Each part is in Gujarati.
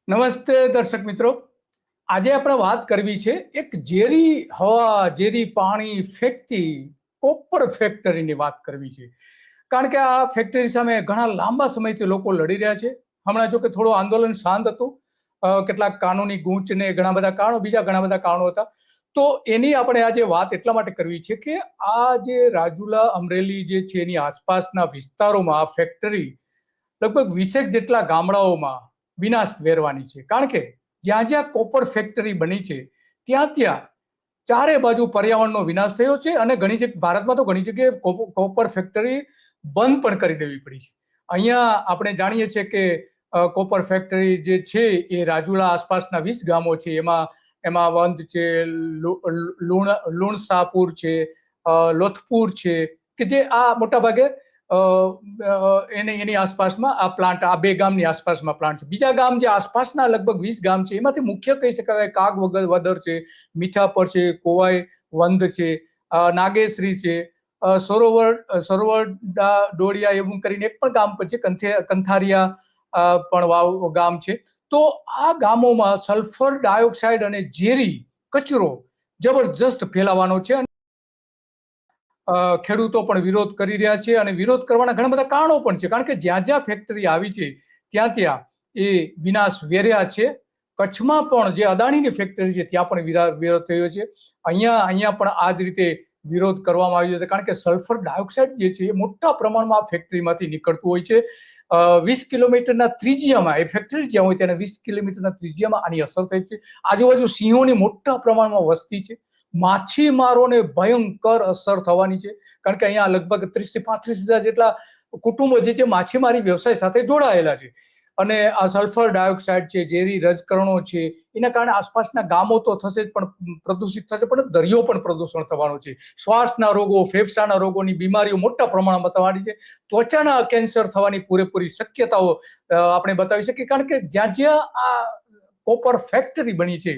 નમસ્તે દર્શક મિત્રો, આજે આપણે વાત કરવી છે એક ઝેરી હવા, ઝેરી પાણી ફેંકતી કોપર ફેક્ટરીની વાત કરવી છે. કારણ કે આ ફેક્ટરી સામે ઘણા લાંબા સમયથી લોકો લડી રહ્યા છે. હમણાં જો કે થોડું આંદોલન શાંત હતું, કેટલાક કાનૂની ગૂંચ ને ઘણા બધા કારણો, બીજા ઘણા બધા કારણો હતા. તો એની આપણે આજે વાત એટલા માટે કરવી છે કે આ જે રાજુલા, અમરેલી જે છે એની આસપાસના વિસ્તારોમાં આ ફેક્ટરી લગભગ 20 જેટલા ગામડાઓમાં વિનાશ વેરવાની છે. કારણ કે જ્યાં જ્યાં કોપર ફેક્ટરી બની છે ત્યાં ત્યાં ચારે બાજુ પર્યાવરણનો વિનાશ થયો છે અને ઘણી જગ્યાએ ભારતમાં તો ઘણી જગ્યાએ કોપર ફેક્ટરી બંધ પણ કરી દેવી પડી છે. અહીંયા આપણે જાણીએ છીએ કે કોપર ફેક્ટરી જે છે એ રાજુલા આસપાસના 20 ગામો છે, એમાં વંદ છે, લુણસાપુર છે, લોથપુર છે, કે જે આ મોટા ભાગે એની આસપાસમાં આ પ્લાન્ટ, આ 2 ગામની આસપાસમાં પ્લાન્ટ છે. બીજા ગામ જે આસપાસના લગભગ 20 ગામ છે એમાંથી મુખ્ય કહી શકાય કાગ વદર છે, મીઠાપર છે, કોવાઈ વંદ છે, નાગેશ્રી છે, સરોવર ડોળિયા એવું કરીને એક પણ ગામ છે, કંથારિયા પણ ગામ છે. તો આ ગામોમાં સલ્ફર ડાયોક્સાઇડ અને ઝેરી કચરો જબરજસ્ત ફેલાવાનો છે. ખેડૂતો પણ વિરોધ કરી રહ્યા છે અને વિરોધ કરવાના ઘણા બધા કારણો પણ છે. કારણ કે જ્યાં જ્યાં ફેક્ટરી આવી છે ત્યાં ત્યાં એ વિનાશ વેર્યા છે. કચ્છમાં પણ જે અદાણીની ફેક્ટરી છે ત્યાં પણ વિરોધ થયો છે. અહીંયા પણ આ જ રીતે વિરોધ કરવામાં આવ્યો છે. કારણ કે સલ્ફર ડાયોક્સાઇડ જે છે એ મોટા પ્રમાણમાં આ ફેક્ટરીમાંથી નીકળતું હોય છે. 20 કિલોમીટરના ત્રિજ્યામાં એ ફેક્ટરી જ્યાં હોય ત્યાં 20 કિલોમીટરના ત્રિજ્યામાં આની અસર થઈ છે. આજુબાજુ સિંહોની મોટા પ્રમાણમાં વસ્તી છે. માછીમારોને ભયંકર અસર થવાની છે. કારણ કે અહીંયા લગભગ 30 થી 35 હજાર જેટલા કુટુંબો જે છે માછીમારી વ્યવસાય સાથે જોડાયેલા છે. અને આ સલ્ફર ડાયોક્સાઇડ છે, ઝેરી રજકણો છે, એના કારણે આસપાસના ગામો તો થશે જ પણ પ્રદૂષિત થશે, પણ દરિયો પણ પ્રદૂષણ થવાનો છે. શ્વાસના રોગો, ફેફસાના રોગોની બીમારીઓ મોટા પ્રમાણમાં થવાની છે. ત્વચાના કેન્સર થવાની પૂરેપૂરી શક્યતાઓ આપણે બતાવી શકીએ. કારણ કે જ્યાં જ્યાં આ કોપર ફેક્ટરી બની છે,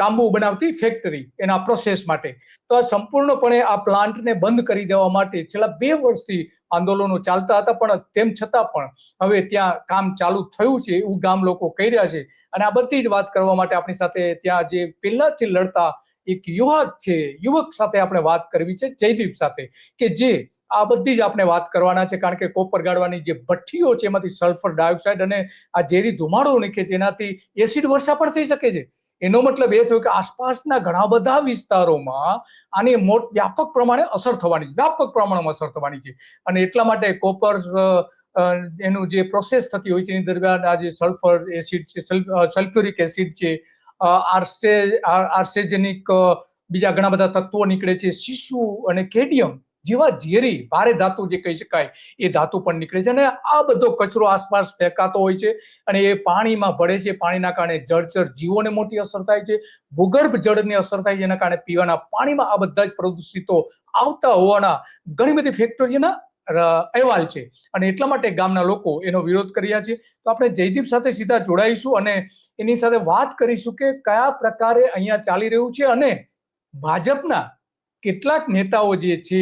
તાંબુ બનાવતી ફેક્ટરી, એના પ્રોસેસ માટે, તો સંપૂર્ણપણે આ પ્લાન્ટને બંધ કરી દેવા માટે છેલ્લા 2 વર્ષથી આંદોલનો ચાલતા હતા. પણ તેમ છતાં પણ હવે ત્યાં કામ ચાલુ થયું છે એવું ગામ લોકો કહી રહ્યા છે. અને આ બધી જ વાત કરવા માટે આપણી સાથે ત્યાં જે પહેલાથી લડતા એક યુવક સાથે આપણે વાત કરવી છે, જયદીપ સાથે, કે જે આ બધી જ આપણે વાત કરવાના છે. કારણ કે કોપર ગાળવાની જે ભઠ્ઠીઓ છે એમાંથી સલ્ફર ડાયોક્સાઇડ અને આ ઝેરી ધુમાડો નીકળે છે, એનાથી એસિડ વર્ષા પણ થઈ શકે છે. એનો મતલબ એ થયો કે આસપાસના ઘણા બધા વિસ્તારોમાં આની વ્યાપક પ્રમાણે અસર થવાની છે. અને એટલા માટે કોપર એનું જે પ્રોસેસ થતી હોય છે એની દરમિયાન આ જે સલ્ફર એસિડ છે, સલ્ફ્યુરિક એસિડ છે, આર્સેજેનિક બીજા ઘણા બધા તત્વો નીકળે છે, સીસુ અને કેડમિયમ જેવા ઝેરી ભારે ધાતુ જે કહી શકાય એ ધાતુ પણ નીકળે છે. અને આ બધો કચરો આસપાસ ફેંકાતો હોય છે અને એ પાણીમાં ભળે છે. પાણીના કારણે જળચર જીવોને મોટી અસર થાય છે, ભૂગર્ભ જળને અસર થાય છે. એના કારણે પીવાના પાણીમાં આ બધા જ પ્રદૂષિતો આવતા હોવાના ઘણી બધી ફેક્ટરીઓના અહેવાલ છે. અને એટલા માટે ગામના લોકો એનો વિરોધ કર્યા છે. તો આપણે જયદીપ સાથે સીધા જોડાઈશું અને એની સાથે વાત કરીશું કે કયા પ્રકારે અહીંયા ચાલી રહ્યું છે. અને ભાજપના કેટલાક નેતાઓ જે છે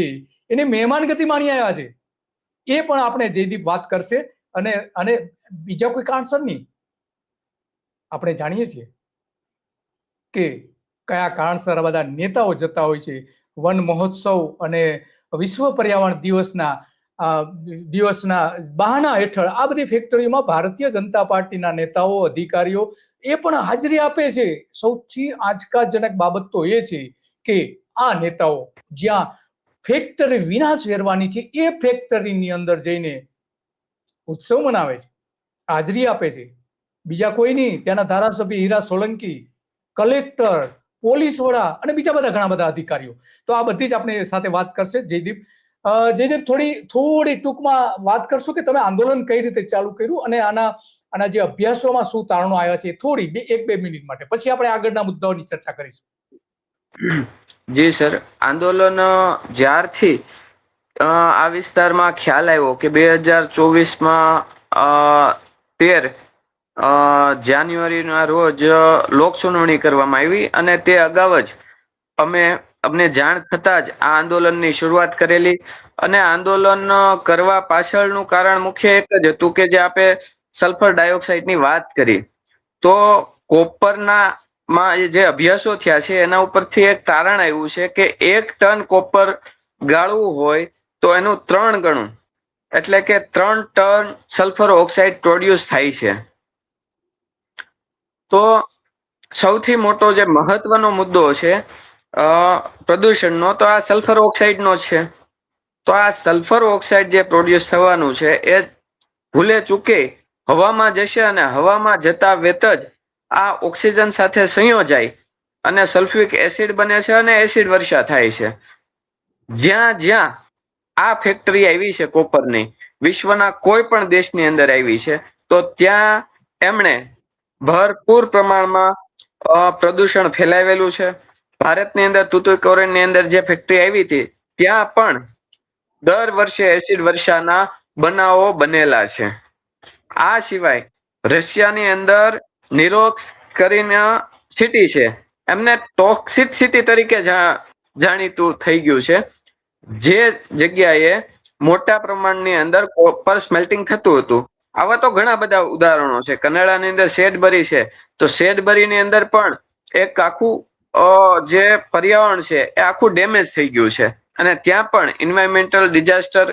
એને મહેમાનગતિ માણી આવ્યા છે, એ પણ આપણે જયદીપ વાત કરશે. અને બીજા કોઈ કારણસર નહીં, આપણે જાણીએ છીએ કે કયા કારણસર આ બધા નેતાઓ જતા હોય છે. વન મહોત્સવ અને વિશ્વ પર્યાવરણ દિવસના બહાના હેઠળ આ બધી ફેક્ટરીઓમાં ભારતીય જનતા પાર્ટીના નેતાઓ, અધિકારીઓ એ પણ હાજરી આપે છે. સૌથી આંચકાજનક બાબત તો એ છે કે આ નેતાઓ જ્યાં ફેક્ટરી વિનાશ વેરવાની છે એ ફેક્ટરીની અંદર જઈને ઉત્સવ મનાવે છે, હાજરી આપે છે. બીજા કોઈ નહીં, ત્યાંના ધારાસભ્ય હીરા સોલંકી, કલેક્ટર, પોલીસ વડા અને બીજા બધા ઘણા બધા અધિકારીઓ. તો આ બધી જ આપણે સાથે વાત કરશે જયદીપ. જયદીપ, થોડી ટૂંકમાં વાત કરશો કે તમે આંદોલન કઈ રીતે ચાલુ કર્યું અને આના જે અભ્યાસોમાં શું તારણો આવ્યા છે, થોડી 1-2 મિનિટ માટે, પછી આપણે આગળના મુદ્દાઓની ચર્ચા કરીશું. જી સર, આંદોલન જ્યારથી આ વિસ્તારમાં ખ્યાલ આવ્યો કે 2024માં 13 જાન્યુઆરીના રોજ લોક સુનાવણી કરવામાં આવી અને તે અગાઉ જ અમને જાણ થતાં જ આ આંદોલનની શરૂઆત કરેલી. અને આંદોલન કરવા પાછળનું કારણ મુખ્ય એક જ હતું કે જે આપણે સલ્ફર ડાયોક્સાઇડની વાત કરી. તો કોપરના જે અભ્યાસો થયા છે એના ઉપરથી એક તારણ આવ્યું છે કે 1 ટન કોપર ગાળવું હોય તો એનું 3 ગણું એટલે કે 3 ટન સલ્ફર ઓક્સાઇડ પ્રોડ્યુસ થાય છે. તો સૌથી મોટો જે મહત્વનો મુદ્દો છે પ્રદૂષણનો તો આ સલ્ફર ઓક્સાઇડનો છે. તો આ સલ્ફર ઓક્સાઇડ જે પ્રોડ્યુસ થવાનું છે એ ભૂલે ચૂકે હવામાં જશે અને હવામાં જતા વેત જ આ ઓક્સિજન સાથે સંયોજાય અને સલ્ફ્યુરિક એસિડ બને છે અને એસિડ વર્ષા થાય છે. જ્યાં જ્યાં આ ફેક્ટરી આવી છે કોપરની, વિશ્વના કોઈ પણ દેશની અંદર આવી છે, તો ત્યાં એમણે ભરપૂર પ્રમાણમાં પ્રદૂષણ ફેલાવેલું છે. ભારતની અંદર તૂતુકુડીની અંદર જે ફેક્ટરી આવી હતી ત્યાં પણ દર વર્ષે એસિડ વર્ષાના બનાવો બનેલા છે. આ સિવાય રશિયાની અંદર નિરોક્સ કરીને સિટી છે, એમને ટોક્સિક સિટી તરીકે જાણીતું થઈ ગયું છે. જે જગ્યાએ મોટા પ્રમાણની અંદર કોપર સ્મેલ્ટિંગ થતું હતું. આવા તો ઘણા બધા ઉદાહરણો છે. કનાડાની અંદર સેડબરી છે, તો સેડબરીની અંદર પણ એક આખું જે પર્યાવરણ છે એ આખું ડેમેજ થઈ ગયું છે અને ત્યાં પણ એન્વાયરમેન્ટલ ડિઝાસ્ટર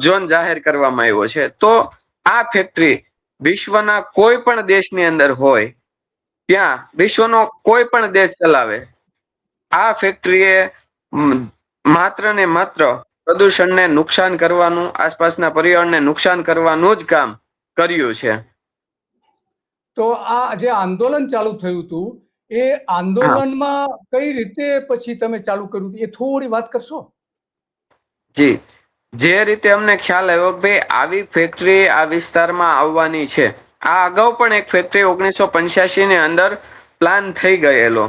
ઝોન જાહેર કરવામાં આવ્યો છે. તો આ ફેક્ટરી વિશ્વના કોઈ પણ દેશની અંદર હોય, ત્યાં વિશ્વનો કોઈ પણ દેશ ચલાવે, આ ફેક્ટરીએ માત્ર ને માત્ર પ્રદૂષણને નુકસાન કરવાનું, આસપાસના પર્યાવરણને નુકસાન કરવાનું જ કામ કર્યું છે. તો આ જે આંદોલન ચાલુ થયું હતું એ આંદોલનમાં કઈ રીતે પછી તમે ચાલુ કર્યું એ થોડી વાત કરશો? જી, જે રીતે અમને ખ્યાલ આવ્યો કે ભાઈ આવી ફેક્ટરી આ વિસ્તારમાં આવવાની છે. આ અગાઉ પણ એક ફેક્ટરી 1985 ની અંદર પ્લાન થઈ ગયેલો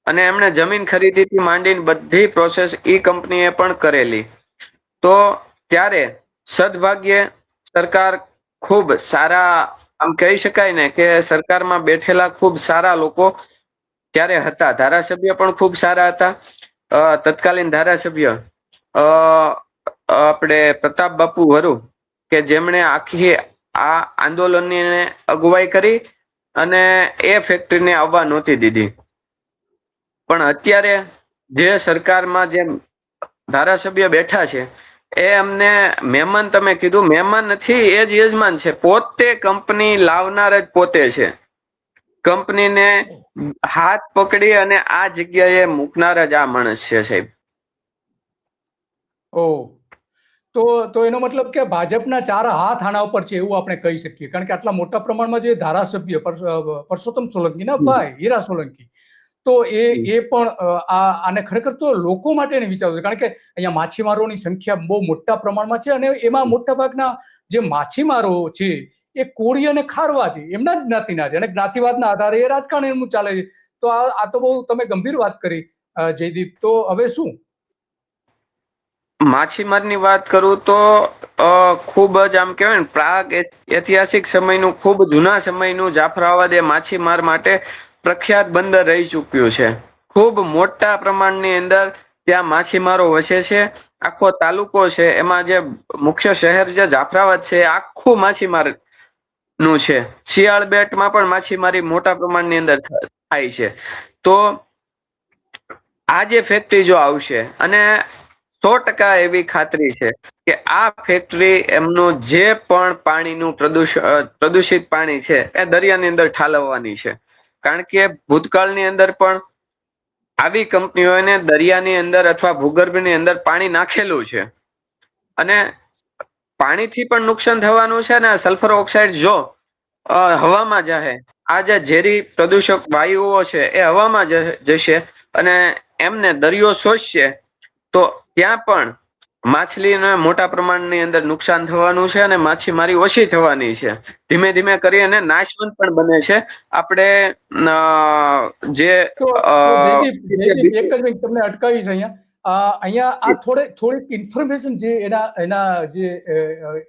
અને એમણે જમીન ખરીદીથી માંડીને બધી પ્રોસેસ કંપનીએ પણ કરેલી. તો ત્યારે સદભાગ્યે સરકાર ખૂબ સારા, આમ કહી શકાય ને કે સરકારમાં બેઠેલા ખૂબ સારા લોકો ત્યારે હતા. ધારાસભ્ય પણ ખૂબ સારા હતા. તત્કાલીન ધારાસભ્ય આપણે પ્રતાપ બાપુ વરુ કે જેમણે આખી આ આંદોલનની અગુવાઈ કરી અને એ ફેક્ટરીને આવવા નહોતી દીધી. પણ અત્યારે જે સરકારમાં જે ધારાસભ્ય બેઠા છે એ અમને મહેમાન, તમે કીધું મહેમાન નથી, એ જ યજમાન છે. પોતે કંપની લાવનાર જ પોતે છે. કંપનીને હાથ પકડી અને આ જગ્યાએ મૂકનાર જ આ માણસ છે સાહેબ. તો એનો મતલબ કે ભાજપના 4 હાથ આના ઉપર છે એવું આપણે કહી શકીએ, કારણ કે આટલા મોટા પ્રમાણમાં જે ધારાસભ્ય પરસોત્તમ સોલંકીના ભાઈ હીરા સોલંકી, તો એ પણ આને ખરેખર તો લોકો માટે વિચારવું છે, કારણ કે અહીંયા માછીમારોની સંખ્યા બહુ મોટા પ્રમાણમાં છે અને એમાં મોટા ભાગના જે માછીમારો છે એ કોળી અને ખારવા છે, એમના જ જ્ઞાતિના છે અને જ્ઞાતિવાદના આધારે એ રાજકારણ એમનું ચાલે છે. તો આ તો બહુ તમે ગંભીર વાત કરી જયદીપ. તો હવે શું? માછીમારની વાત કરું તો ખૂબ જ આમ કહેવાય ને પ્રાગ ઐતિહાસિક સમયનું, ખૂબ જૂના સમયનું જાફરાબાદ એ માછીમાર માટે પ્રખ્યાત બંદર રહી ચૂક્યું છે. ખૂબ મોટા પ્રમાણની અંદર ત્યાં માછીમારો વસે છે. આખો તાલુકો છે, એમાં જે મુખ્ય શહેર જે જાફરાબાદ છે આખું માછીમાર નું છે. શિયાળ બેટમાં પણ માછીમારી મોટા પ્રમાણની અંદર થાય છે. તો આ જે ફેક્ટરી જો આવશે, અને 100% એવી ખાતરી છે કે આ ફેક્ટરી એમનું જે પણ પાણીનું પ્રદૂષિત પાણી છે એ દરિયાની અંદર ઠાલવવાની છે. કારણ કે ભૂતકાળની અંદર પણ આવી કંપનીઓને દરિયાની અંદર અથવા ભૂગર્ભની અંદર પાણી નાખેલું છે અને પાણીથી પણ નુકસાન થવાનું છે. ને સલ્ફર ઓક્સાઇડ જો હવામાં જાય, આ જે ઝેરી પ્રદૂષક વાયુઓ છે એ હવામાં જશે અને એમને દરિયો શોષશે, તો ત્યાં પણ માછલીને મોટા પ્રમાણની અંદર નુકસાન થવાનું છે અને માછીમારી ઓછી થવાની છે. ધીમે ધીમે કરી અને નાશવંત પણ બને છે. આપણે જે જયદીપ એક જ મિનિટ તમને અટકાવીશ અહીંયા આ થોડીક ઇન્ફોર્મેશન જે એના જે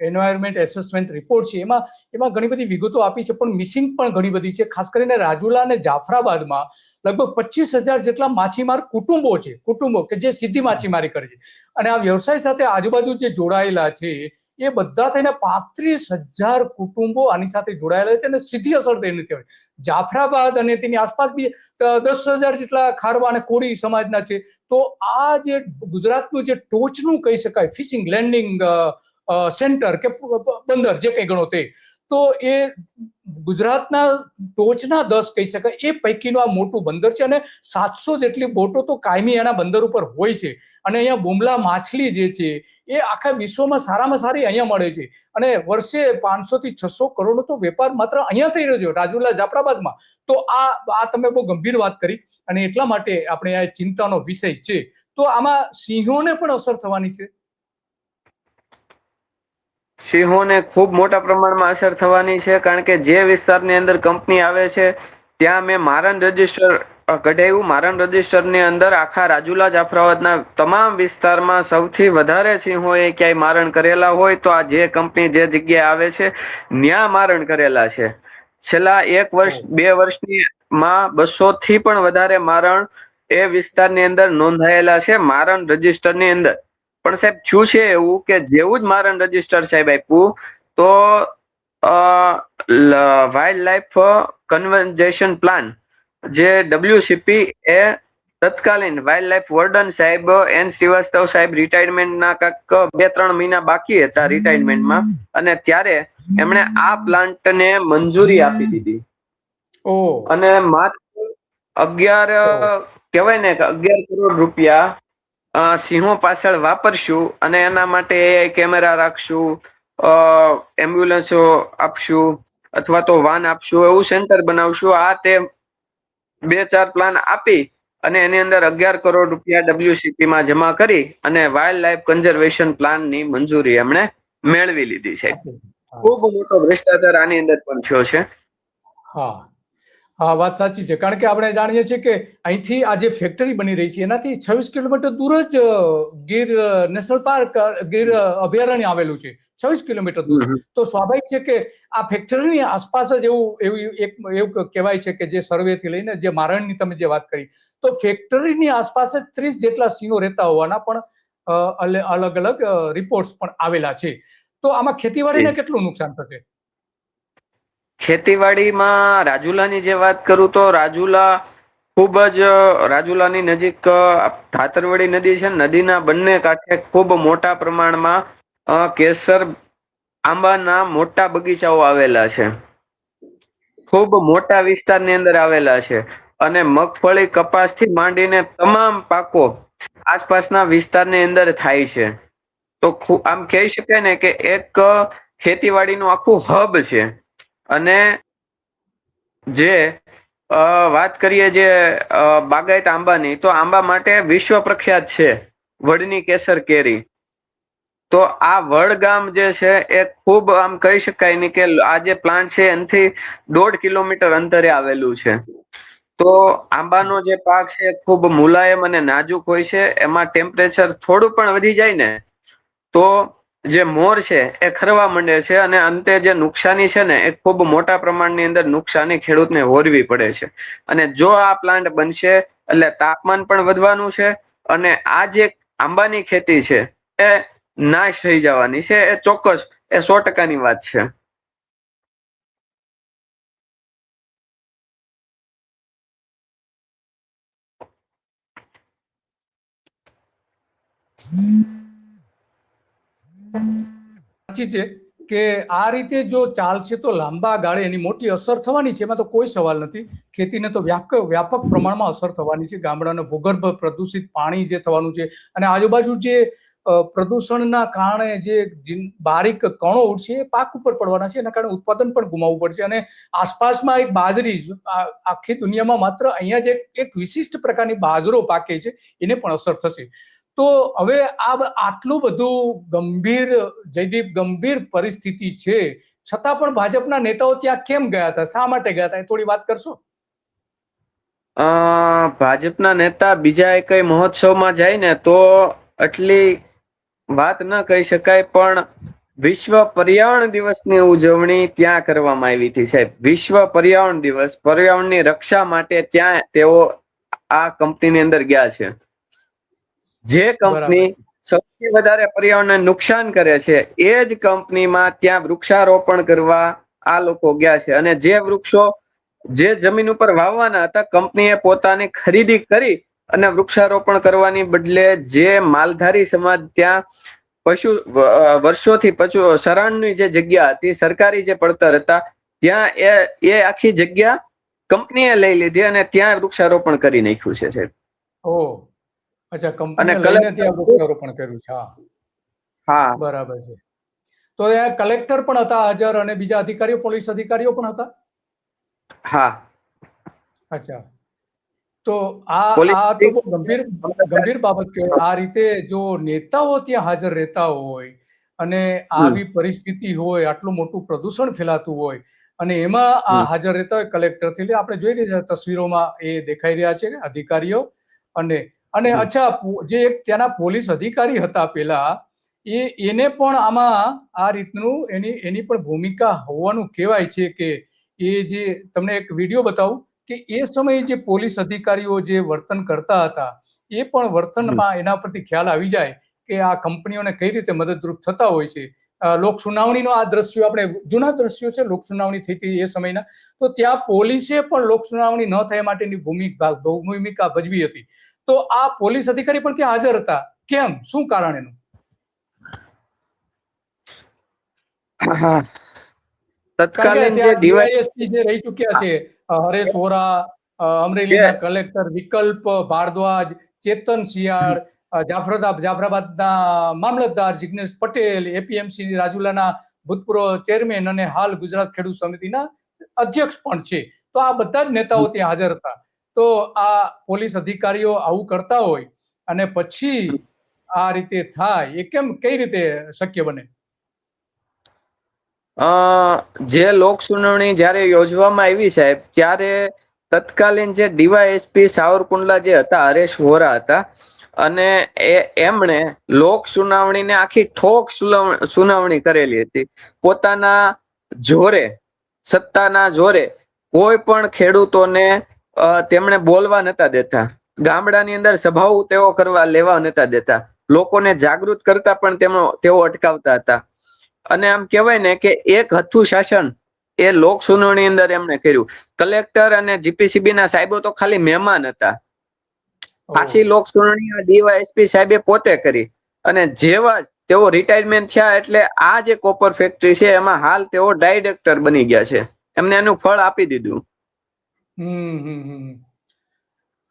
એન્વાયરમેન્ટ એસેસમેન્ટ રિપોર્ટ છે એમાં ઘણી બધી વિગતો આપી છે, પણ મિસિંગ પણ ઘણી બધી છે. ખાસ કરીને રાજુલા અને જાફરાબાદમાં લગભગ 25,000 જેટલા માછીમાર કુટુંબો છે, કે જે સીધી માછીમારી કરે છે અને આ વ્યવસાય સાથે આજુબાજુ જે જોડાયેલા છે એ બધા થઈને 35,000 કુટુંબો આની સાથે જોડાયેલા છે અને સીધી અસર થઈ નથી. જાફરાબાદ અને તેની આસપાસ બી 10,000 જેટલા ખારવા અને કોળી સમાજના છે. તો આ જે ગુજરાતનું જે ટોચનું કહી શકાય ફિશિંગ લેન્ડિંગ સેન્ટર કે બંદર જે કંઈ ગણો તે, તો એ ગુજરાતના ટોચના 10 કહી શકાય એ પૈકીનું આ મોટું બંદર છે અને 700 જેટલી બોટો તો કાયમી એના બંદર ઉપર હોય છે. અને અહીંયા બુમલા માછલી જે છે એ આખા વિશ્વમાં સારામાં સારી અહીંયા મળે છે અને વર્ષે 500 થી 600 કરોડનો તો વેપાર માત્ર અહીંયા થઈ રહ્યો છે, રાજુલા જાફરાબાદમાં. તો આ તમે બહુ ગંભીર વાત કરી અને એટલા માટે આપણે આ ચિંતાનો વિષય છે. તો આમાં સિંહોને પણ અસર થવાની છે. સિંહોને ખૂબ મોટા પ્રમાણમાં અસર થવાની છે, કારણ કે જે વિસ્તારની અંદર કંપની આવે છે ત્યાં મેં મારણ રજીસ્ટર કઢાવ્યું. મારણ રજીસ્ટરની અંદર આખા રાજુલા જાફરાબાદના તમામ વિસ્તારમાં સૌથી વધારે સિંહોએ ક્યાંય મારણ કરેલા હોય તો આ જે કંપની જે જગ્યાએ આવે છે ત્યાં મારણ કરેલા છે. છેલ્લા 1 વર્ષ 2 વર્ષની માં 200 થી પણ વધારે મારણ એ વિસ્તારની અંદર નોંધાયેલા છે મારણ રજીસ્ટરની અંદર. પણ સાહેબ શું છે એવું કે જેવું જ મારણ રજીસ્ટર સાહેબ આપ્યું તો વાઇલ્ડ લાઈફ કન્ઝર્વેશન પ્લાન જે WCP એ તત્કાલીન વાઇલ્ડ લાઈફ વોર્ડન સાહેબ N શ્રીવાસ્તવ સાહેબ રિટાયરમેન્ટના કાંઈક 2-3 મહિના બાકી હતા રિટાયરમેન્ટમાં, અને ત્યારે એમણે આ પ્લાન્ટને મંજૂરી આપી દીધી. અને માત્ર 11 કહેવાય ને કે 11 કરોડ રૂપિયા સિંહો પાછળ વાપરશું અને એના માટે કેમેરા રાખશું, એમ્બ્યુલન્સો આપશું અથવા તો વાન આપશું, એવું સેન્ટર બનાવશું. આ તે 2-4 પ્લાન આપી અને એની અંદર 11 કરોડ રૂપિયા WCP માં જમા કરી અને વાઇલ્ડ લાઈફ કન્ઝર્વેશન પ્લાનની મંજૂરી એમણે મેળવી લીધી છે. ખૂબ મોટો ભ્રષ્ટાચાર આની અંદર પણ થયો છે. હા, વાત સાચી છે. કારણ કે આપણે જાણીએ છીએ કે અહીંથી આ જે ફેક્ટરી બની રહી છે એનાથી 26 કિલોમીટર દૂર જ ગીર નેશનલ પાર્ક, ગીર અભયારણ્ય આવેલું છે, 26 કિલોમીટર દૂર. તો સ્વાભાવિક છે કે આ ફેક્ટરીની આસપાસ જ એવું કહેવાય છે કે જે સર્વેથી લઈને જે મારણની તમે જે વાત કરી, તો ફેક્ટરીની આસપાસ જ 30 જેટલા સિંહો રહેતા હોવાના પણ અલગ અલગ રિપોર્ટ્સ પણ આવેલા છે. તો આમાં ખેતીવાડીને કેટલું નુકસાન થશે? ખેતીવાડીમાં રાજુલાની જે વાત કરું તો રાજુલા ખૂબ જ, રાજુલાની નજીક ધાતરવડી નદી છે, નદીના બંને કાંઠે ખૂબ મોટા પ્રમાણમાં કેસર આંબાના મોટા બગીચાઓ આવેલા છે, ખૂબ મોટા વિસ્તારની અંદર આવેલા છે. અને મગફળી, કપાસથી માંડીને તમામ પાકો આસપાસના વિસ્તારની અંદર થાય છે. તો આમ કહી શકાય ને કે એક ખેતીવાડીનું આખું હબ છે. અને જે વાત કરીએ જે બાગાયત આંબાની, તો આંબા માટે વિશ્વ પ્રખ્યાત છે વડની કેસર કેરી. તો આ વડ ગામ જે છે એ ખૂબ આમ કહી શકાય ને કે આ જે પ્લાન્ટ છે એનાથી 1.5 કિલોમીટર અંતરે આવેલું છે. તો આંબાનો જે પાક છે ખૂબ મુલાયમ અને નાજુક હોય છે. એમાં ટેમ્પરેચર થોડું પણ વધી જાય ને તો જે મોર છે એ ખરવા માંડે છે અને અંતે જે નુકસાની છે ને એ ખૂબ મોટા પ્રમાણની અંદર નુકસાની ખેડૂતને હોરવી પડે છે. અને જો આ પ્લાન્ટ બનશે એટલે તાપમાન પણ વધવાનું છે અને આ જે આંબાની ખેતી છે એ નાશ થઈ જવાની છે. એ ચોક્કસ, એ 100%ની વાત છે. સાચી છે કે આ રીતે જો ચાલશે તો લાંબા ગાળે એની મોટી અસર થવાની છે, એમાં તો કોઈ સવાલ નથી. ખેતીને તો વ્યાપક પ્રમાણમાં અસર થવાની છે. ગામડાનું ભૂગર્ભ પ્રદૂષિત પાણી જે થવાનું છે અને આજુબાજુ જે પ્રદૂષણના કારણે જે બારીક કણો ઉડશે એ પાક ઉપર પડવાના છે, એના કારણે ઉત્પાદન પણ ગુમાવવું પડશે. અને આસપાસમાં એક બાજરી, આખી દુનિયામાં માત્ર અહીંયા જે એક વિશિષ્ટ પ્રકારની બાજરો પાકે છે એને પણ અસર થશે. તો હવે આટલું બધું ગંભીર, જયદીપ, ગંભીર પરિસ્થિતિ છે છતાં પણ ભાજપના નેતાઓ ત્યાં કેમ ગયા હતા? શા માટે ગયા હતા? એ થોડી વાત કરશો? ભાજપના નેતા બીજા કઈ મહોત્સવમાં જાય ને તો આટલી વાત ન કહી શકાય, પણ વિશ્વ પર્યાવરણ દિવસની ઉજવણી ત્યાં કરવામાં આવી હતી સાહેબ. વિશ્વ પર્યાવરણ દિવસ, પર્યાવરણની રક્ષા માટે ત્યાં તેઓ આ કંપનીની અંદર ગયા છે. જે કંપની સૌથી વધારે પર્યાવરણને નુકસાન કરે છે એ જ કંપનીમાં ત્યાં વૃક્ષારોપણ કરવા આ લોકો ગયા છે. અને જે વૃક્ષો જે જમીન ઉપર વાવવાના હતા, કંપનીએ પોતાની ખરીદી કરી અને વૃક્ષારોપણ કરવાની બદલે જે માલધારી સમાજ ત્યાં વર્ષોથી સરાણની જે જગ્યા હતી, સરકારી જે પડતર હતા, ત્યાં એ આખી જગ્યા કંપનીએ લઈ લીધી અને ત્યાં વૃક્ષારોપણ કરી નાખ્યું છે સાહેબ. ઓહ, અચ્છા, અને કંપનીએ લઈને ત્યાં વૃક્ષારોપણ કર્યું છે. હા, બરાબર છે. તો એ કલેક્ટર પણ હતા હાજર અને બીજા અધિકારીઓ, પોલીસ અધિકારીઓ પણ હતા? હા. અચ્છા, તો આ પોલીસ તો બહુ ગંભીર બાબત કહેવાય. આ રીતે જો નેતાઓ ત્યાં હાજર રહેતા હોય અને આવી પરિસ્થિતિ હોય, આટલું મોટું પ્રદૂષણ ફેલાતું હોય અને એમાં આ હાજર રહેતા હોય કલેક્ટરથી, એટલે આપણે જોઈ રહ્યા તસવીરોમાં એ દેખાઈ રહ્યા છે અધિકારીઓ. અને અચ્છા, જે એક ત્યાંના પોલીસ અધિકારી હતા પેલા, એને પણ આમાં આ રીતનું એની પણ ભૂમિકા હોવાનું કહેવાય છે. કે એ જે તમને એક વિડીયો બતાવું કે એ સમયે જે પોલીસ અધિકારીઓ જે વર્તન કરતા હતા, એ પણ વર્તનમાં એના પરથી ખ્યાલ આવી જાય કે આ કંપનીઓને કઈ રીતે મદદરૂપ થતા હોય છે. લોક સુનાવણીનો આ દ્રશ્યો, આપણે જૂના દ્રશ્યો છે, લોક સુનાવણી થઈ હતી એ સમયના, તો ત્યાં પોલીસે પણ લોક સુનાવણી ન થયા માટેની ભૂમિકા ભજવી હતી. તો આ પોલીસ અધિકારી પણ ત્યાં હાજર હતા. કેમ, શું કારણ એનું? તત્કાલીન જે ડીવાયએસપી જે રહી ચુક્યા છે, હરેશ વોરા, અમરેલીના કલેક્ટર વિકલ્પ ભારદ્વાજ, ચેતન શિયાળ, જાફરાબાદના મામલતદાર જિગ્નેશ પટેલ, એપીએમસી રાજુલાના ભૂતપૂર્વ ચેરમેન અને હાલ ગુજરાત ખેડૂત સમિતિના અધ્યક્ષ પણ છે. તો આ બધા જ નેતાઓ ત્યાં હાજર હતા. તો આ પોલીસ અધિકારીઓ આવું કરતા હોય અને પછી આ રીતે થાય, એ કઈ રીતે શક્ય બને? જે લોક સુનાવણી જયારે યોજવામાં આવી સાહેબ, ત્યારે તત્કાલીન જે ડીવાયએસપી સાવરકુંડલા જે હતા, હરેશ વોરા હતા, અને એમણે લોક સુનાવણીને આખી ઠોક સુનાવણી કરેલી હતી. પોતાના જોરે, સત્તાના જોરે કોઈ પણ ખેડૂતોને તેમણે બોલવા નતા દેતા. ગામડાની અંદર સભાઓ તેઓ લેવા નતા દેતા. લોકોને જાગૃત કરતા પણ તેઓ અટકાવતા હતા. અને આમ કહેવાય ને કે એક હથ્થું શાસન એ લોક સુનાવણી અંદર એમણે કર્યું. કલેક્ટર અને જીપીસીબી ના સાહેબો તો ખાલી મહેમાન હતા. આછી લોક સુનાવણી ડીવાયએસપી સાહેબે પોતે કરી. અને જેવા તેઓ રિટાયરમેન્ટ થયા એટલે આ જે કોપર ફેક્ટરી છે એમાં હાલ તેઓ ડાયરેક્ટર બની ગયા છે. એમને એનું ફળ આપી દીધું.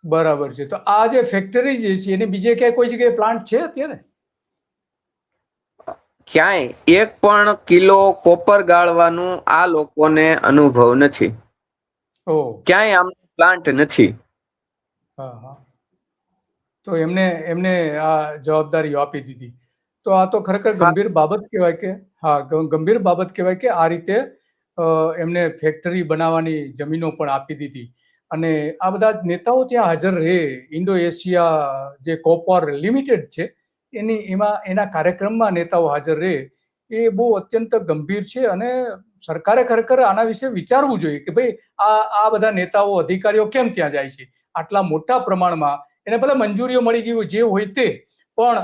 બરાબર છે. તો આ જે ફેક્ટરી જે છે એને બીજે ક્યાંય કોઈ જગ્યાએ પ્લાન્ટ છે અત્યારે? ક્યાંય એક પણ કિલો કોપર ગાળવાનું આ લોકોને અનુભવ નથી. ક્યાંય આમ પ્લાન્ટ નથી. તો એમને આ જવાબદારીઓ આપી દીધી. તો આ તો ખરેખર ગંભીર બાબત કહેવાય કે ગંભીર બાબત કહેવાય કે આ રીતે એમને ફેક્ટરી બનાવવાની જમીનો પણ આપી દીધી. અને આ બધા નેતાઓ ત્યાં હાજર રહે, ઇન્ડો એશિયા જે કોપર લિમિટેડ છે એના કાર્યક્રમમાં નેતાઓ હાજર રહે, એ બહુ અત્યંત ગંભીર છે. અને સરકારે ખરેખર આના વિશે વિચારવું જોઈએ કે ભાઈ આ બધા નેતાઓ, અધિકારીઓ કેમ ત્યાં જાય છે આટલા મોટા પ્રમાણમાં. એને ભલે મંજૂરીઓ મળી ગઈ જે હોય તે, પણ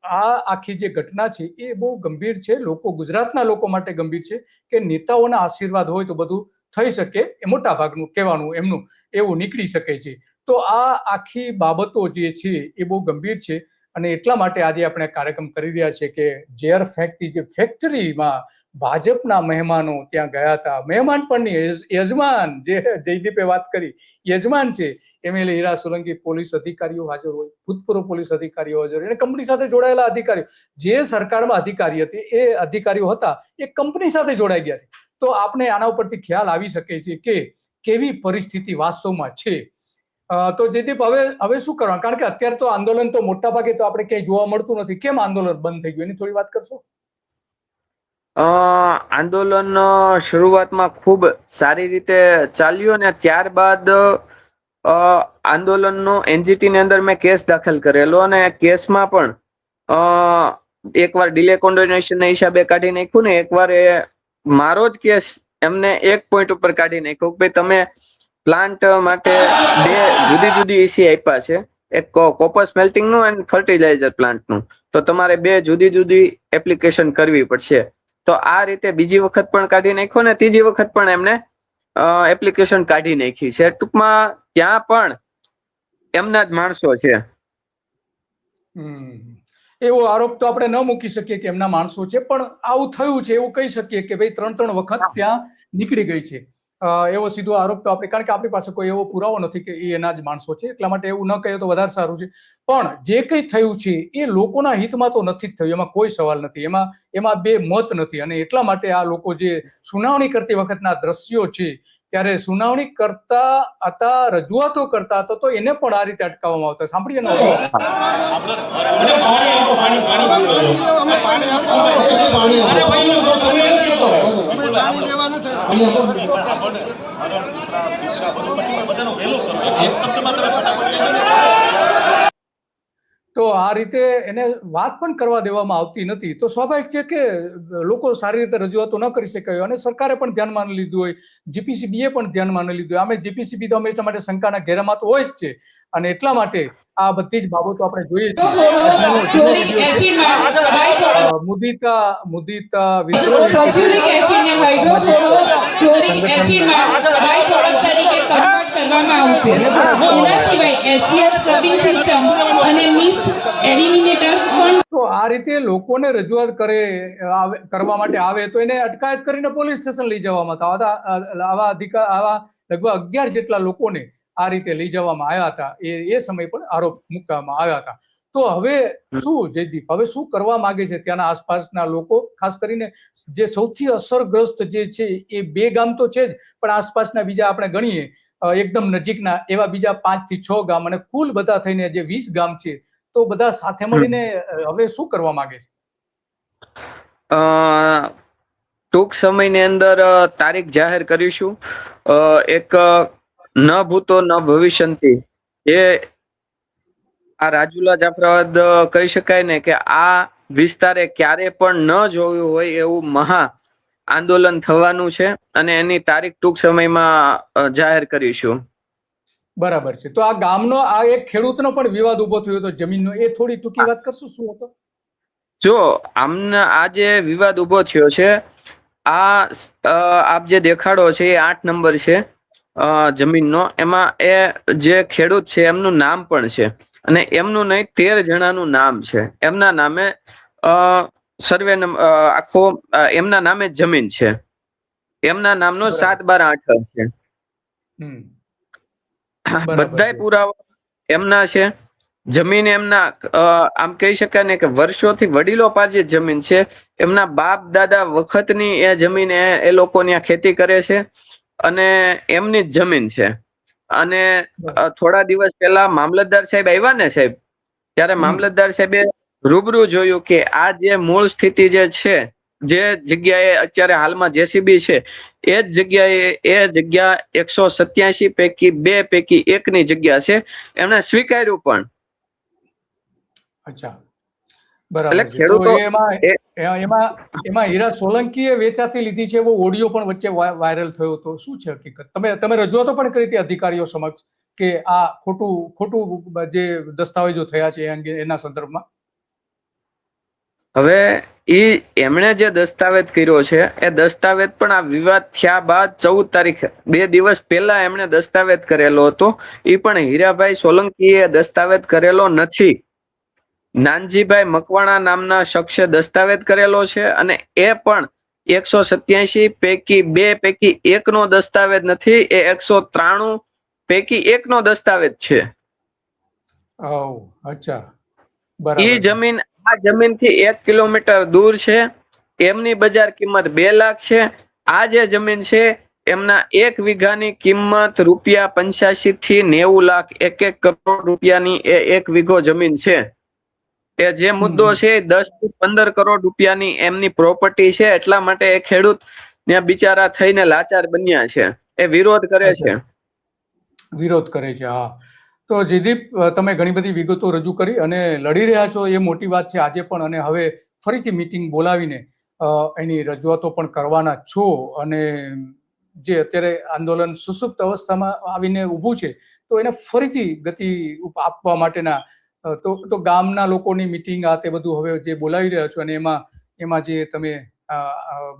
આ આખી જે ઘટના છે એ બહુ ગંભીર છે. ગુજરાતના લોકો માટે ગંભીર છે કે નેતાઓના આશીર્વાદ હોય તો બધું થઈ શકે, એ મોટા ભાગનું કહેવાનું એમનું એવું નીકળી શકે છે. તો આ આખી બાબતો જે છે એ બહુ ગંભીર છે. અને એટલા માટે આજે આપણે કાર્યક્રમ કરી રહ્યા છે કે ઝેર ફેક્ટરી, જે ફેક્ટરીમાં ભાજપના મહેમાનો ત્યાં ગયા હતા. મહેમાન પણ યજમાન, જે જયદીપે વાત કરી, યજમાન છે. એમએલએ હીરા સોલંકી, પોલીસ અધિકારીઓ હાજર હોય, ભૂતપૂર્વ પોલીસ અધિકારીઓ હાજર હોય, અને કંપની સાથે જોડાયેલા અધિકારીઓ, જે સરકારમાં અધિકારી હતી એ અધિકારીઓ હતા એ કંપની સાથે જોડાઈ ગયા છે. તો આપણે આના ઉપરથી ખ્યાલ આવી શકે છે કે કેવી પરિસ્થિતિ વાસ્તવમાં છે. તો જયદીપ, હવે શું કરવાનું? કારણ કે અત્યારે તો આંદોલન તો મોટા ભાગે તો આપણે ક્યાંય જોવા મળતું નથી. કેમ આંદોલન બંધ થઈ ગયું એની થોડી વાત કરશો? આંદોલન શરૂઆતમાં ખૂબ સારી રીતે ચાલ્યું અને ત્યારબાદ આંદોલનનો એનજીટી ની અંદર મેં કેસ દાખલ કરેલો અને કેસમાં પણ એકવાર ડિલે કોન્ડોનેશન ના હિસાબે કાઢી નાખ્યું ને એકવાર મારો જ કેસ એમને એક પોઈન્ટ ઉપર કાઢી નાખ્યો કે ભાઈ તમે પ્લાન્ટ માટે 2 જુદી જુદી એસી આપ્યા છે એક કોપર સ્મેલ્ટિંગ નું અને ફર્ટિલાઇઝર પ્લાન્ટ નું. તો તમારે બે જુદી જુદી એપ્લિકેશન કરવી પડશે. તો આ રીતે બીજી વખત પણ કાઢી નાખ્યો ને ત્રીજી વખત પણ એમને એપ્લિકેશન કાઢી નાખી છે. ટૂંકમાં ત્યાં પણ એમના જ માણસો છે. એવો આરોપ તો આપણે ન મૂકી શકીએ કે એમના માણસો છે, પણ આવું થયું છે એવું કહી શકીએ કે ભાઈ 3 વખત ત્યાં નીકળી ગઈ છે. એવો સીધો આરોપ તો આપણે, કારણ કે આપણી પાસે કોઈ એવો પુરાવો નથી કે એ એના જ માણસો છે, એટલા માટે એવું ન કહીએ તો વધારે સારું છે. પણ જે કંઈ થયું છે એ લોકોના હિતમાં તો નથી જ થયું, એમાં કોઈ સવાલ નથી, એમાં બે મત નથી. અને એટલા માટે આ લોકો જે સુનાવણી કરતી વખતના દ્રશ્યો છે, ત્યારે સુનાવણી કરતા હતા, રજૂઆતો કરતા હતા, તો એને પણ આ રીતે અટકાવવામાં આવતા. સાંભળીએ ને તો આ રીતે એને વાત પણ કરવા દેવામાં આવતી નથી. તો સ્વાભાવિક છે કે લોકો સારી રીતે રજૂઆતો ન કરી શકે, અને સરકારે પણ ધ્યાનમાં ન લીધું હોય, જીપીસીબીએ પણ ધ્યાનમાં ન લીધું હોય. અમે જીપીસીબી તો હંમેશા માટે શંકાના ઘેરામાં તો હોય જ છે, અને એટલા માટે આ બધી જ બાબતો આપણે જોઈએ છીએ. મુદિતા તો આ રીતે લોકોને રજૂઆત કરવા માટે આવે તો એને અટકાયત કરીને પોલીસ સ્ટેશન લઈ જવામાં હતા. આવા લગભગ 11 જેટલા લોકોને આ રીતે લઈ જવામાં આવ્યા હતા. એ સમય પણ આરોપ મૂકવામાં આવ્યા હતા. તો હવે શું જયદીપ, હવે શું કરવા માંગે છે ત્યાંના આસપાસના લોકો? ખાસ કરીને જે સૌથી અસરગ્રસ્ત જે છે એ 2 ગામ તો છે જ, પણ આસપાસના બીજા આપણે ગણીએ એકદમ નજીકના એવા બીજા 5 થી 6 ગામ, અને કુલ બધા થઈને જે 20 ગામ છે, તો બધા સાથે મળીને હવે શું કરવા માંગે છે? ટૂંક સમયની અંદર તારીખ જાહેર કરીશું. એક ન ભૂતો ન ભવિષ્યંતી, એ આ રાજુલા જાફરાબાદ કહી શકાય ને કે આ વિસ્તારે ક્યારે પણ ન જોયું હોય એવું મહા આંદોલન થવાનું છે, અને એની તારીખ ટૂંક સમયમાં જાહેર કરીશું. બરાબર છે. તો આ ગામનો આ એક ખેડૂતનો પણ વિવાદ ઉભો થયો હતો જમીનનો, એ થોડી ટૂંકી વાત કરશું, શું હતો? જો આ જે વિવાદ ઉભો થયો છે, આપ જે દેખાડો છે એ 8 નંબર છે જમીનનો. એમાં એ જે ખેડૂત છે એમનું નામ પણ છે, અને એમનું નહીં 13 જણાનું નામ છે. એમના નામે સર્વે આખો એમના નામે જમીન છે. એમના નામનો 7/12/18 છે. બધાય પુરાવા એમના છે. જમીન એમના આમ કહી શકાય ને કે વર્ષોથી વડીલો પાર્જિત જમીન છે. એમના બાપ દાદા વખતની એ જમીન એ લોકો ત્યાં ખેતી કરે છે, અને એમની જ જમીન છે. અને થોડા દિવસ પહેલા મામલતદાર સાહેબ આવ્યા ને સાહેબ, ત્યારે મામલતદાર સાહેબે રૂબરૂ જોયું કે આ જે મૂળ સ્થિતિ જે છે, જે જગ્યાએ અત્યારે હાલમાં જેસીબી છે, એ જ જગ્યાએ એ જગ્યા 187 પૈકી 2 પૈકી 1 ની જગ્યા છે. એમણે સ્વીકાર્યું પણ. અચ્છા, બરાબર છે. તો એમાં હીરા સોલંકીએ વેચાતી લીધી છે એવો ઓડિયો પણ વચ્ચે વાયરલ થયો હતો. શું છે હકીકત? તમે રજૂઆતો પણ કરી હતી અધિકારીઓ સમક્ષ કે આ ખોટું જે દસ્તાવેજો થયા છે એ અંગે, એના સંદર્ભમાં? હવે એમણે જે દસ્તાવેજ કર્યો છે એ દસ્તાવેજ પણ આ વિવાદ થયા બાદ 14 તારીખ 2 દિવસ પહેલા એમણે દસ્તાવેજ કરેલો હતો. એ પણ હીરાભાઈ સોલંકીએ દસ્તાવેજ કરેલો નથી. નાનજીભાઈ મકવાણા નામના શખ્સે દસ્તાવેજ કરેલો છે, અને એ પણ 187 પૈકી 2 પૈકી 1 નો દસ્તાવેજ નથી, એ 193 પૈકી 1 નો દસ્તાવેજ છે. અચ્છા, બરાબર. આ જમીનથી 1 કિલોમીટર દૂર છે. એમની બજાર કિંમત 2 લાખ છે. આ જે જમીન છે એમના 1 વીઘાની કિંમત ₹85 થી 90 લાખ, 1 કરોડ રૂપિયાની એ 1 વીઘો જમીન છે. એ જે મુદ્દો છે 10 થી 15 કરોડ રૂપિયાની એમની પ્રોપર્ટી છે. એટલા માટે એ ખેડૂત ત્યાં બિચારા થઈને લાચાર બન્યા છે. એ વિરોધ કરે છે. હા. તો જયદીપ, તમે ઘણી બધી વિગતો રજૂ કરી અને લડી રહ્યા છો, એ મોટી વાત છે આજે પણ. અને હવે ફરીથી મીટિંગ બોલાવીને એની રજૂઆતો પણ કરવાના છો, અને જે અત્યારે આંદોલન સુસુપ્ત અવસ્થામાં આવીને ઊભું છે, તો એને ફરીથી ગતિ આપવા માટેના તો ગામના લોકોની મિટિંગ આ તે બધું હવે જે બોલાવી રહ્યા છો અને એમાં જે તમે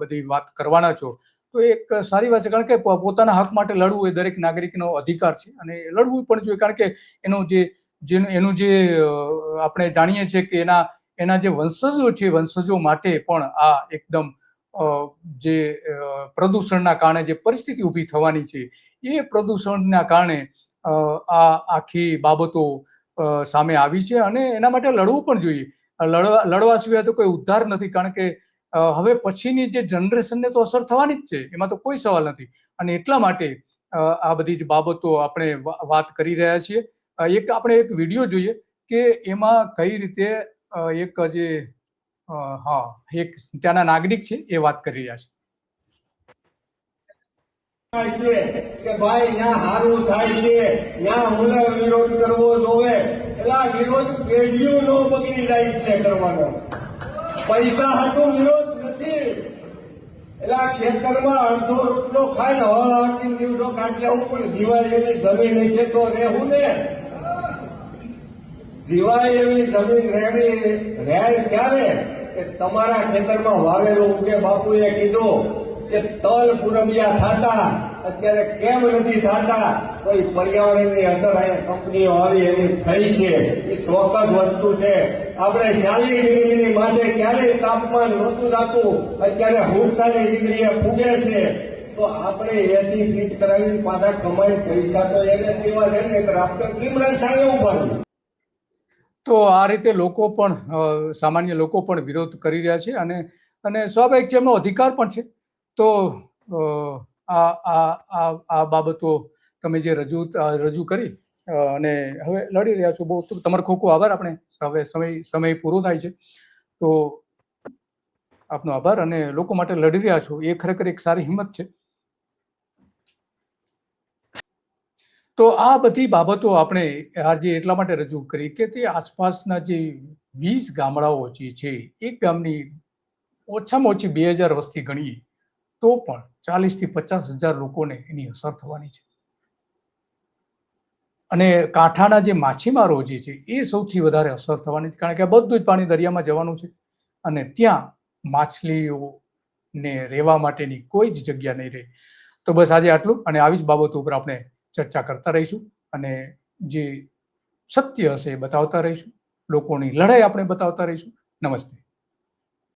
બધી વાત કરવાના છો, તો એક સારી વાત છે. કારણ કે પોતાના હક માટે લડવું એ દરેક નાગરિકનો અધિકાર છે અને લડવું પણ જોઈએ. કારણ કે એનું જે આપણે જાણીએ છીએ કે એના જે વંશજો છે, વંશજો માટે પણ આ એકદમ જે પ્રદૂષણના કારણે જે પરિસ્થિતિ ઊભી થવાની છે, એ પ્રદૂષણના કારણે આ આખી બાબતો સામે આવી છે અને એના માટે લડવું પણ જોઈએ. લડવા સિવાય તો કોઈ ઉદ્ધાર નથી. કારણ કે હવે પછીની જે જનરેશનને તો અસર થવાની જ છે, એમાં તો કોઈ સવાલ નથી. અને એટલા માટે આ બધી જ બાબતો આપણે વાત કરી રહ્યા છીએ. આપણે એક વિડીયો જોઈએ કે એમાં કઈ રીતે એક જે એક ત્યાંના નાગરિક છે એ વાત કરી રહ્યા છે કે ભાઈ ત્યાં સારું થાય છે, ત્યાં મને વિરોધ કરવો જોવે. એટલે વિરોધ પેઢીઓ નો બગડી જાય છે કરવાનો, પૈસા હાટું વિરોધ નથી. એટલે ખેતરમાં અડધો રોટલો ખાઈને હળ હાકી દિવસો કાઢી આવું, પણ જીવાય એવી જમીન છે તો રહેવું ને. જીવાય એવી જમીન રહે ક્યારે કે તમારા ખેતરમાં વાવેલું ઉગે. બાપુએ કીધું કે તલ પુરમિયા થતા અત્યારે કેમ નથી થતા? કોઈ પર્યાવરણની અસર અહીંયા કંપનીઓ આવી એની થઈ છે. એ ચોક્કસ વસ્તુ છે. આપણે 40 ડિગ્રીની માથે ક્યારેય તાપમાન નહોતું થતું, અત્યારે 47 ડિગ્રીએ પૂગે છે. તો આપણે એસી ફીટ કરાવી પાછા કમાઈ પૈસા તો એને પીવા છે ને, આપણે લીમડા છાંયે ઉભા. તો આ રીતે લોકો પણ સામાન્ય લોકો પણ વિરોધ કરી રહ્યા છે અને સ્વાભાવિક છે, એમનો અધિકાર પણ છે. તો આ બાબતો તમે જે રજૂ કરી અને હવે લડી રહ્યા છો, બહુ તમારો ખૂબ ખૂબ આભાર. આપણે હવે સમય પૂરો થાય છે, તો આપનો આભાર. અને લોકો માટે લડી રહ્યા છો એ ખરેખર એક સારી હિંમત છે. તો આ બધી બાબતો આપણે આજે એટલા માટે રજૂ કરી કે તે આસપાસના જે 20 ગામડાઓ જે છે, એક ગામની ઓછામાં ઓછી 2000 વસ્તી ગણીએ તો પણ 40 થી 50,000 લોકોને એની અસર થવાની છે. અને કાંઠાના જે માછીમારો જે છે એ સૌથી વધારે અસર થવાની છે. કારણ કે બધું જ પાણી દરિયામાં જવાનું છે અને ત્યાં માછલીઓને રહેવા માટેની કોઈ જ જગ્યા નહીં રહે. તો બસ આજે આટલું, અને આવી જ બાબતો ઉપર આપણે ચર્ચા કરતા રહીશું અને જે સત્ય હશે એ બતાવતા રહીશું. લોકોની લડાઈ આપણે બતાવતા રહીશું. નમસ્તે.